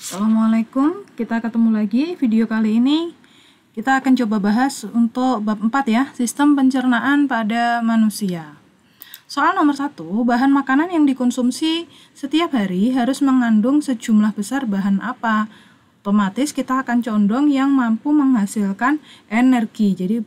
Assalamualaikum, kita ketemu lagi. Video kali ini kita akan coba bahas untuk bab 4 ya, sistem pencernaan pada manusia. Soal nomor 1, bahan makanan yang dikonsumsi setiap hari harus mengandung sejumlah besar bahan apa? Otomatis kita akan condong yang mampu menghasilkan energi. Jadi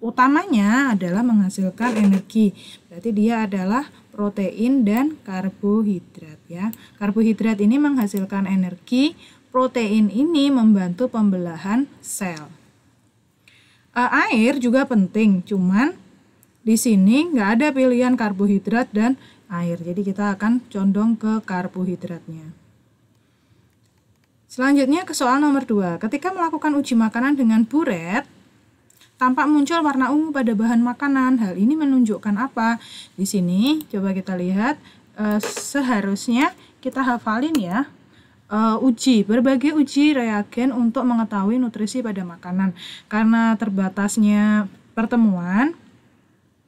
utamanya adalah menghasilkan energi. Berarti dia adalah protein dan karbohidrat ya. Karbohidrat ini menghasilkan energi, protein ini membantu pembelahan sel. Air juga penting, cuman di sini nggak ada pilihan karbohidrat dan air. Jadi kita akan condong ke karbohidratnya. Selanjutnya ke soal nomor 2. Ketika melakukan uji makanan dengan buret, tampak muncul warna ungu pada bahan makanan. Hal ini menunjukkan apa? Di sini coba kita lihat, seharusnya kita hafalin ya. Berbagai uji reagen untuk mengetahui nutrisi pada makanan. Karena terbatasnya pertemuan,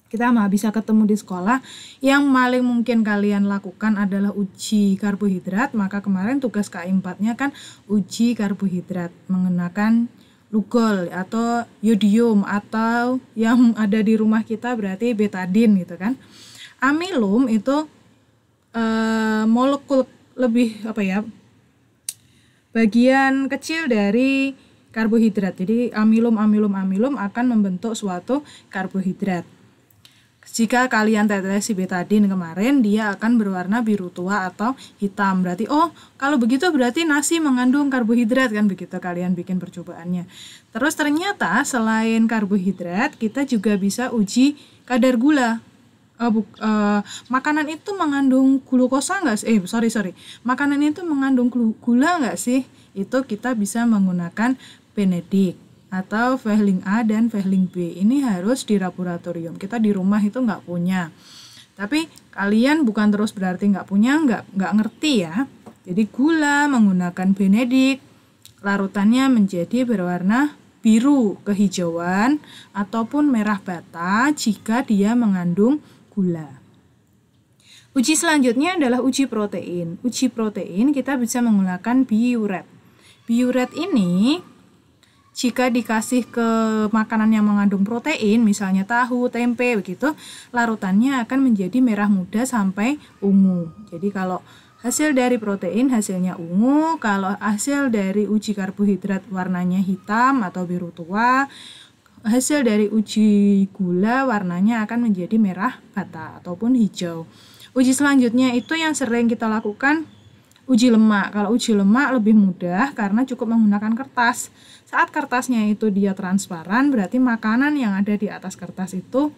kita nggak bisa ketemu di sekolah. Yang paling mungkin kalian lakukan adalah uji karbohidrat. Maka kemarin tugas K4-nya kan uji karbohidrat menggunakan lugol atau yodium, atau yang ada di rumah kita berarti betadin gitu kan. Amilum itu molekul lebih bagian kecil dari karbohidrat. Jadi amilum akan membentuk suatu karbohidrat. Jika kalian tetesi betadin kemarin, dia akan berwarna biru tua atau hitam. Berarti, kalau begitu berarti nasi mengandung karbohidrat kan, begitu kalian bikin percobaannya. Terus ternyata selain karbohidrat, kita juga bisa uji kadar gula. Makanan itu mengandung glukosa nggak sih? Makanan itu mengandung gula nggak sih? Itu kita bisa menggunakan Benedict atau Vehling A dan Vehling B. Ini harus di laboratorium. Kita di rumah itu nggak punya. Tapi kalian bukan terus berarti nggak punya, nggak ngerti ya. Jadi gula menggunakan Benedict, larutannya menjadi berwarna biru kehijauan ataupun merah bata jika dia mengandung gula. Uji selanjutnya adalah uji protein. Uji protein kita bisa menggunakan biuret. Biuret ini jika dikasih ke makanan yang mengandung protein, misalnya tahu, tempe, begitu, larutannya akan menjadi merah muda sampai ungu. Jadi kalau hasil dari protein hasilnya ungu, kalau hasil dari uji karbohidrat warnanya hitam atau biru tua, hasil dari uji gula warnanya akan menjadi merah bata ataupun hijau. Uji selanjutnya itu yang sering kita lakukan, uji lemak. Kalau uji lemak lebih mudah karena cukup menggunakan kertas. Saat kertasnya itu dia transparan, berarti makanan yang ada di atas kertas itu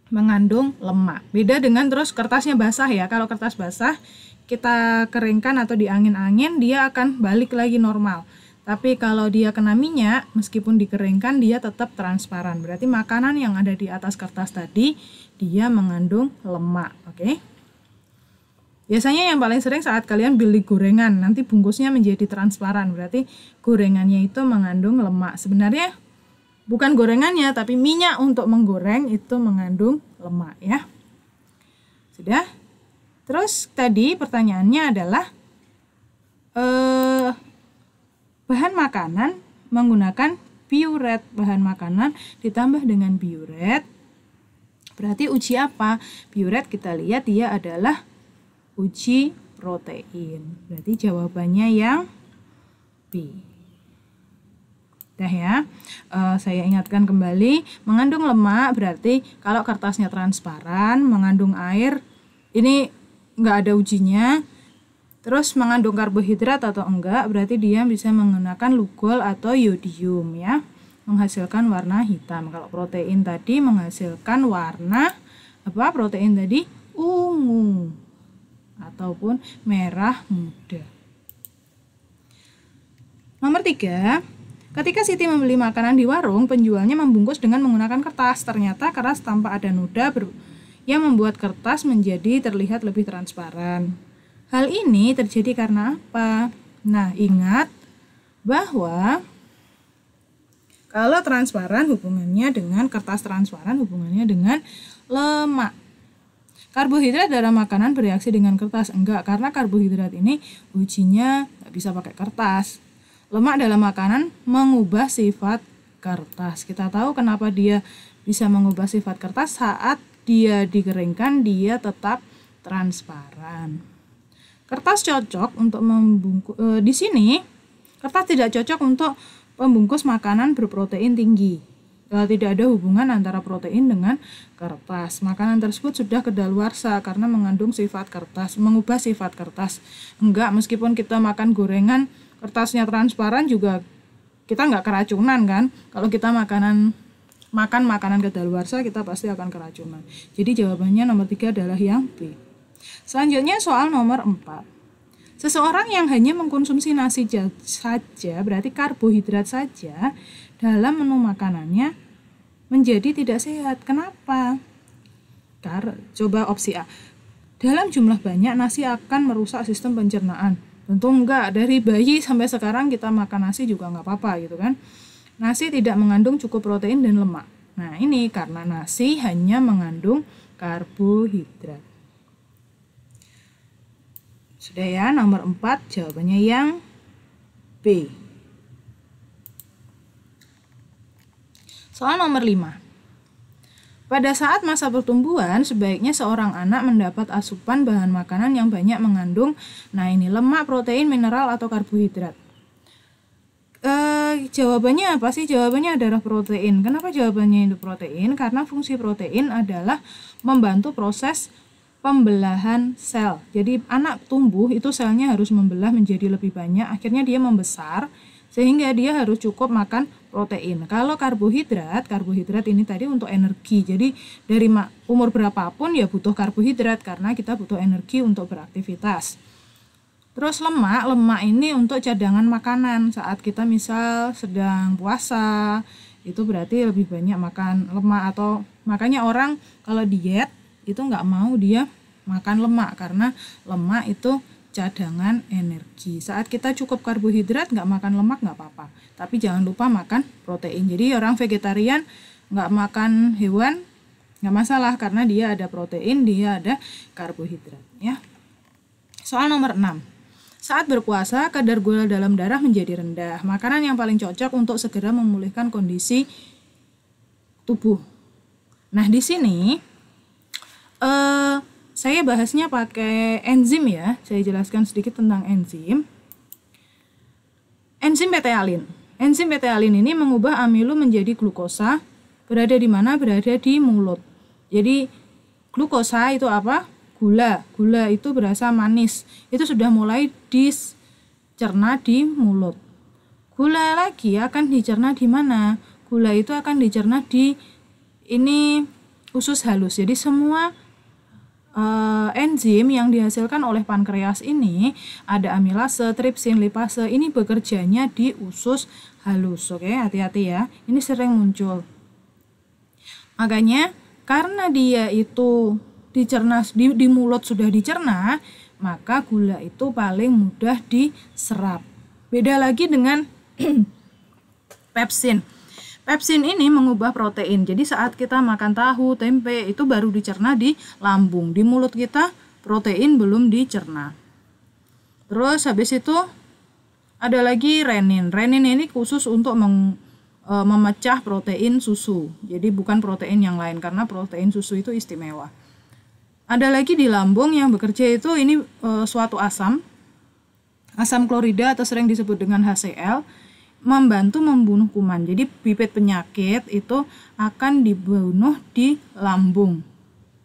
mengandung lemak. Beda dengan terus kertasnya basah ya. Kalau kertas basah kita keringkan atau diangin-angin, dia akan balik lagi normal. Tapi kalau dia kena minyak, meskipun dikeringkan dia tetap transparan. Berarti makanan yang ada di atas kertas tadi dia mengandung lemak, oke? Biasanya yang paling sering saat kalian beli gorengan, nanti bungkusnya menjadi transparan, berarti gorengannya itu mengandung lemak. Sebenarnya bukan gorengannya, tapi minyak untuk menggoreng itu mengandung lemak ya. Sudah? Terus tadi pertanyaannya adalah bahan makanan menggunakan biuret. Bahan makanan ditambah dengan biuret. Berarti uji apa? Biuret kita lihat dia adalah uji protein. Berarti jawabannya yang B. Dah ya. Saya ingatkan kembali, mengandung lemak berarti kalau kertasnya transparan, mengandung air, ini nggak ada ujinya. Terus mengandung karbohidrat atau enggak, berarti dia bisa menggunakan lugol atau yodium ya, menghasilkan warna hitam. Kalau protein tadi menghasilkan warna apa? Protein tadi ungu ataupun merah muda. Nomor 3, ketika Siti membeli makanan di warung, penjualnya membungkus dengan menggunakan kertas. Ternyata keras tanpa ada noda yang membuat kertas menjadi terlihat lebih transparan. Hal ini terjadi karena apa? Nah, ingat bahwa kalau transparan hubungannya dengan kertas transparan hubungannya dengan lemak. Karbohidrat dalam makanan bereaksi dengan kertas? Enggak, karena karbohidrat ini ujinya nggak bisa pakai kertas. Lemak dalam makanan mengubah sifat kertas. Kita tahu kenapa dia bisa mengubah sifat kertas. Saat dia dikeringkan, dia tetap transparan. Kertas cocok untuk membungkus. Di sini kertas tidak cocok untuk pembungkus makanan berprotein tinggi. Tidak ada hubungan antara protein dengan kertas. Makanan tersebut sudah kedaluarsa karena mengandung sifat kertas, mengubah sifat kertas. Enggak, meskipun kita makan gorengan kertasnya transparan juga kita enggak keracunan kan. Kalau kita makan makanan kedaluarsa, kita pasti akan keracunan. Jadi jawabannya nomor 3 adalah yang B. Selanjutnya soal nomor 4. Seseorang yang hanya mengkonsumsi nasi saja, berarti karbohidrat saja, dalam menu makanannya menjadi tidak sehat. Kenapa? Coba opsi A. Dalam jumlah banyak nasi akan merusak sistem pencernaan. Tentu enggak, dari bayi sampai sekarang kita makan nasi juga enggak apa-apa gitu kan. Nasi tidak mengandung cukup protein dan lemak. Nah ini karena nasi hanya mengandung karbohidrat. Sudah ya, nomor 4 jawabannya yang B. Soal nomor 5. Pada saat masa pertumbuhan, sebaiknya seorang anak mendapat asupan bahan makanan yang banyak mengandung, lemak, protein, mineral, atau karbohidrat. Jawabannya apa sih? Jawabannya adalah protein. Kenapa jawabannya itu protein? Karena fungsi protein adalah membantu proses pembelahan sel. Jadi anak tumbuh itu selnya harus membelah menjadi lebih banyak, akhirnya dia membesar, sehingga dia harus cukup makan protein. Kalau karbohidrat ini tadi untuk energi. Jadi dari umur berapapun ya butuh karbohidrat karena kita butuh energi untuk beraktivitas. Terus lemak ini untuk cadangan makanan. Saat kita misal sedang puasa, itu berarti lebih banyak makan lemak, atau makanya orang kalau diet itu nggak mau dia makan lemak karena lemak itu cadangan energi. Saat kita cukup karbohidrat, nggak makan lemak nggak apa-apa, tapi jangan lupa makan protein. Jadi orang vegetarian nggak makan hewan nggak masalah karena dia ada protein, dia ada karbohidrat ya. Soal nomor 6. Saat berpuasa, kadar gula dalam darah menjadi rendah. Makanan yang paling cocok untuk segera memulihkan kondisi tubuh. Nah di sini saya bahasnya pakai enzim ya. Saya jelaskan sedikit tentang enzim. Enzim beta-alin. Enzim beta-alin ini mengubah amilo menjadi glukosa. Berada di mana? Berada di mulut. Jadi glukosa itu apa? Gula. Gula itu berasa manis. Itu sudah mulai dicerna di mulut. Gula lagi akan dicerna di mana? Gula itu akan dicerna di usus halus. Jadi semua enzim yang dihasilkan oleh pankreas ini ada amilase, tripsin, lipase, ini bekerjanya di usus halus. Oke, hati-hati ya. Ini sering muncul. Makanya karena dia itu dicerna di mulut sudah dicerna, maka gula itu paling mudah diserap. Beda lagi dengan pepsin. Pepsin ini mengubah protein. Jadi saat kita makan tahu, tempe itu baru dicerna di lambung. Di mulut kita protein belum dicerna. Terus habis itu ada lagi renin. Renin ini khusus untuk memecah protein susu. Jadi bukan protein yang lain karena protein susu itu istimewa. Ada lagi di lambung yang bekerja itu suatu asam klorida atau sering disebut dengan HCl, membantu membunuh kuman. Jadi bibit penyakit itu akan dibunuh di lambung.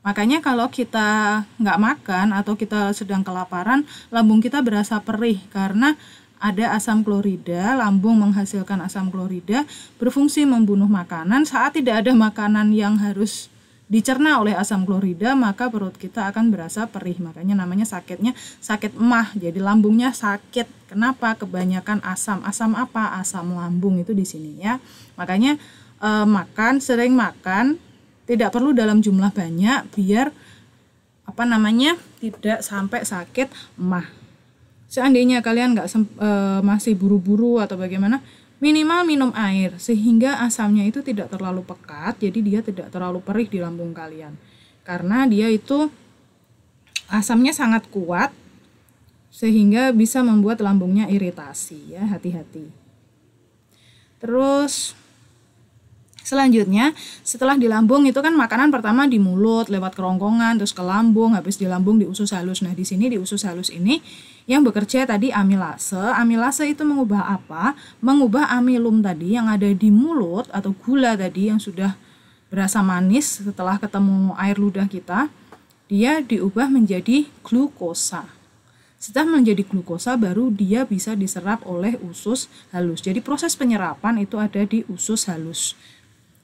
Makanya kalau kita nggak makan atau kita sedang kelaparan, lambung kita berasa perih karena ada asam klorida. Lambung menghasilkan asam klorida berfungsi membunuh makanan. Saat tidak ada makanan yang harus dicerna oleh asam klorida, maka perut kita akan berasa perih. Makanya namanya sakitnya sakit emah. Jadi lambungnya sakit. Kenapa? Kebanyakan asam. Asam apa? Asam lambung itu di sini ya. Makanya sering makan tidak perlu dalam jumlah banyak biar tidak sampai sakit emah. Seandainya kalian masih buru-buru atau bagaimana, minimal minum air sehingga asamnya itu tidak terlalu pekat, jadi dia tidak terlalu perih di lambung kalian. Karena dia itu asamnya sangat kuat sehingga bisa membuat lambungnya iritasi ya, hati-hati. Terus selanjutnya setelah di lambung itu kan makanan pertama di mulut lewat kerongkongan, terus ke lambung, habis di lambung di usus halus. Nah di sini di usus halus ini yang bekerja tadi amilase. Amilase itu mengubah apa? Mengubah amilum tadi yang ada di mulut atau gula tadi yang sudah berasa manis setelah ketemu air ludah kita, dia diubah menjadi glukosa. Setelah menjadi glukosa baru dia bisa diserap oleh usus halus. Jadi proses penyerapan itu ada di usus halus.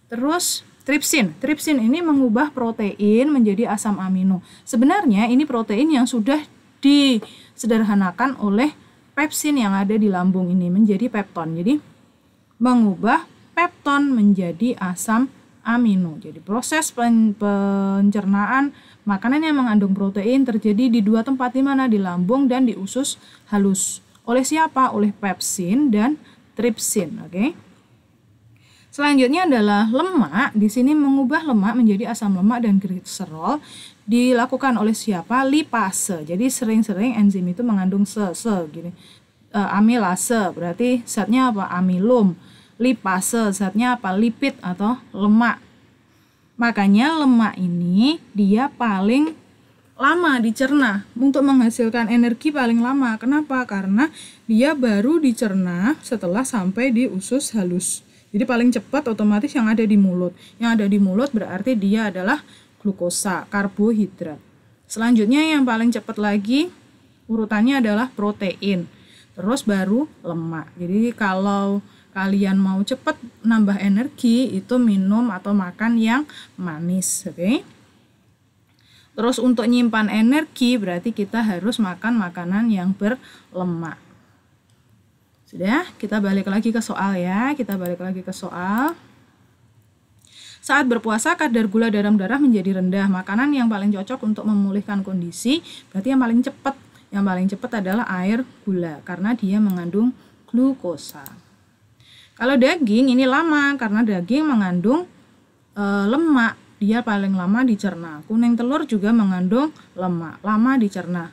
Terus tripsin. Tripsin ini mengubah protein menjadi asam amino. Sebenarnya ini protein yang sudah disederhanakan oleh pepsin yang ada di lambung ini menjadi pepton. Jadi mengubah pepton menjadi asam amino. Jadi proses pencernaan makanan yang mengandung protein terjadi di dua tempat, di mana? Di lambung dan di usus halus. Oleh siapa? Oleh pepsin dan tripsin, oke? Selanjutnya adalah lemak. Di sini mengubah lemak menjadi asam lemak dan gliserol dilakukan oleh siapa? Lipase. Jadi sering-sering enzim itu mengandung gini. Amilase berarti zatnya apa? Amilum. Lipase zatnya apa? Lipid atau lemak. Makanya lemak ini dia paling lama dicerna untuk menghasilkan energi paling lama. Kenapa? Karena dia baru dicerna setelah sampai di usus halus. Jadi paling cepat otomatis yang ada di mulut. Yang ada di mulut berarti dia adalah glukosa, karbohidrat. Selanjutnya yang paling cepat lagi urutannya adalah protein. Terus baru lemak. Jadi kalau kalian mau cepat nambah energi itu minum atau makan yang manis, oke? Terus untuk nyimpan energi berarti kita harus makan makanan yang berlemak. Sudah, kita balik lagi ke soal ya. Saat berpuasa kadar gula dalam darah menjadi rendah. Makanan yang paling cocok untuk memulihkan kondisi berarti yang paling cepat. Yang paling cepat adalah air gula karena dia mengandung glukosa. Kalau daging ini lama karena daging mengandung lemak. Dia paling lama dicerna. Kuning telur juga mengandung lemak, lama dicerna.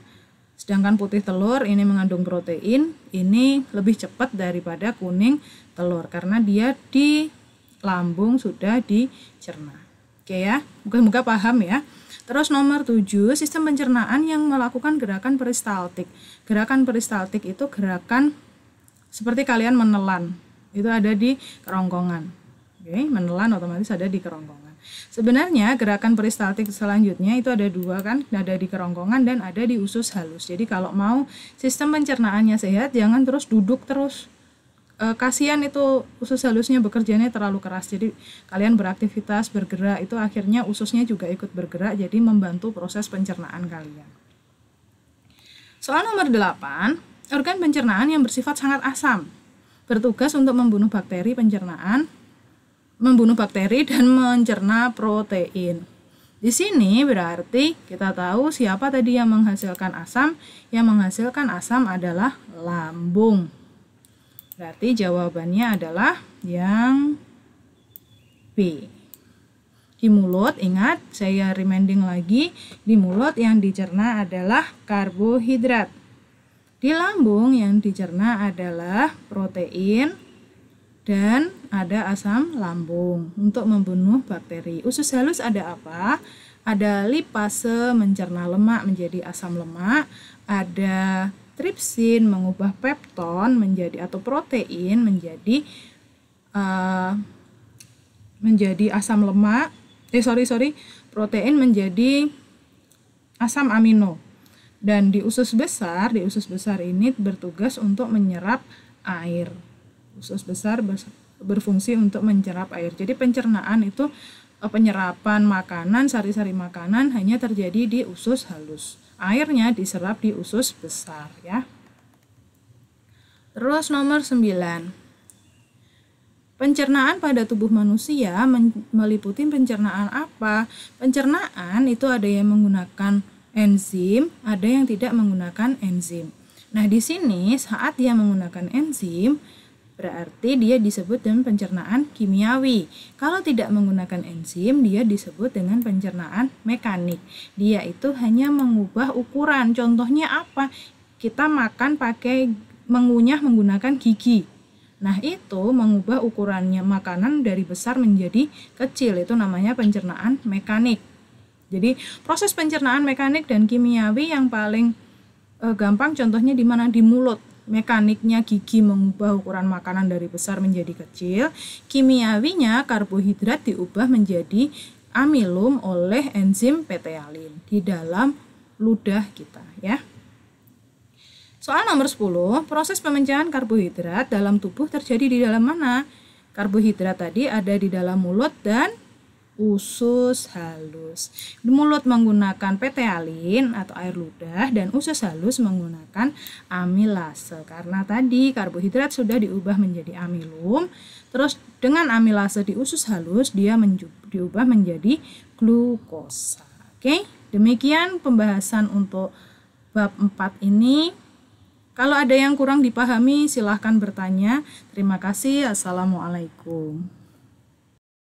Sedangkan putih telur ini mengandung protein, ini lebih cepat daripada kuning telur karena dia di lambung sudah dicerna. Oke ya, moga-moga paham ya. Terus nomor 7, sistem pencernaan yang melakukan gerakan peristaltik. Gerakan peristaltik itu gerakan seperti kalian menelan. Itu ada di kerongkongan. Oke, menelan otomatis ada di kerongkongan. Sebenarnya gerakan peristaltik selanjutnya itu ada dua kan, ada di kerongkongan dan ada di usus halus. Jadi kalau mau sistem pencernaannya sehat, jangan terus duduk terus. Kasihan itu usus halusnya bekerjanya terlalu keras. Jadi kalian beraktivitas, bergerak, itu akhirnya ususnya juga ikut bergerak, jadi membantu proses pencernaan kalian. Soal nomor 8, organ pencernaan yang bersifat sangat asam bertugas untuk membunuh bakteri dan mencerna protein. Di sini berarti kita tahu siapa tadi yang menghasilkan asam? Yang menghasilkan asam adalah lambung. Berarti jawabannya adalah yang B. Di mulut, ingat saya reminding lagi, di mulut yang dicerna adalah karbohidrat. Di lambung yang dicerna adalah protein dan ada asam lambung untuk membunuh bakteri. Usus halus ada apa? Ada lipase mencerna lemak menjadi asam lemak, ada tripsin mengubah pepton menjadi atau protein menjadi asam lemak. Protein menjadi asam amino. Dan di usus besar ini bertugas untuk menyerap air. Usus besar berfungsi untuk menyerap air. Jadi pencernaan itu penyerapan makanan, sari-sari makanan hanya terjadi di usus halus. Airnya diserap di usus besar ya. Terus nomor 9. Pencernaan pada tubuh manusia meliputi pencernaan apa? Pencernaan itu ada yang menggunakan enzim, ada yang tidak menggunakan enzim. Nah, di sini saat dia menggunakan enzim, berarti dia disebut dengan pencernaan kimiawi. Kalau tidak menggunakan enzim, dia disebut dengan pencernaan mekanik. Dia itu hanya mengubah ukuran. Contohnya apa? Kita makan mengunyah menggunakan gigi. Nah, itu mengubah ukurannya makanan dari besar menjadi kecil. Itu namanya pencernaan mekanik. Jadi, proses pencernaan mekanik dan kimiawi yang paling gampang contohnya di mana? Di mulut. Mekaniknya gigi mengubah ukuran makanan dari besar menjadi kecil, kimiawinya karbohidrat diubah menjadi amilum oleh enzim petealin di dalam ludah kita ya. Soal nomor 10, proses pemecahan karbohidrat dalam tubuh terjadi di dalam mana? Karbohidrat tadi ada di dalam mulut dan usus halus. Mulut menggunakan petealin atau air ludah dan usus halus menggunakan amilase. Karena tadi karbohidrat sudah diubah menjadi amilum, terus dengan amilase di usus halus dia diubah menjadi glukosa. Oke, demikian pembahasan untuk bab 4 ini. Kalau ada yang kurang dipahami silahkan bertanya. Terima kasih. Assalamualaikum.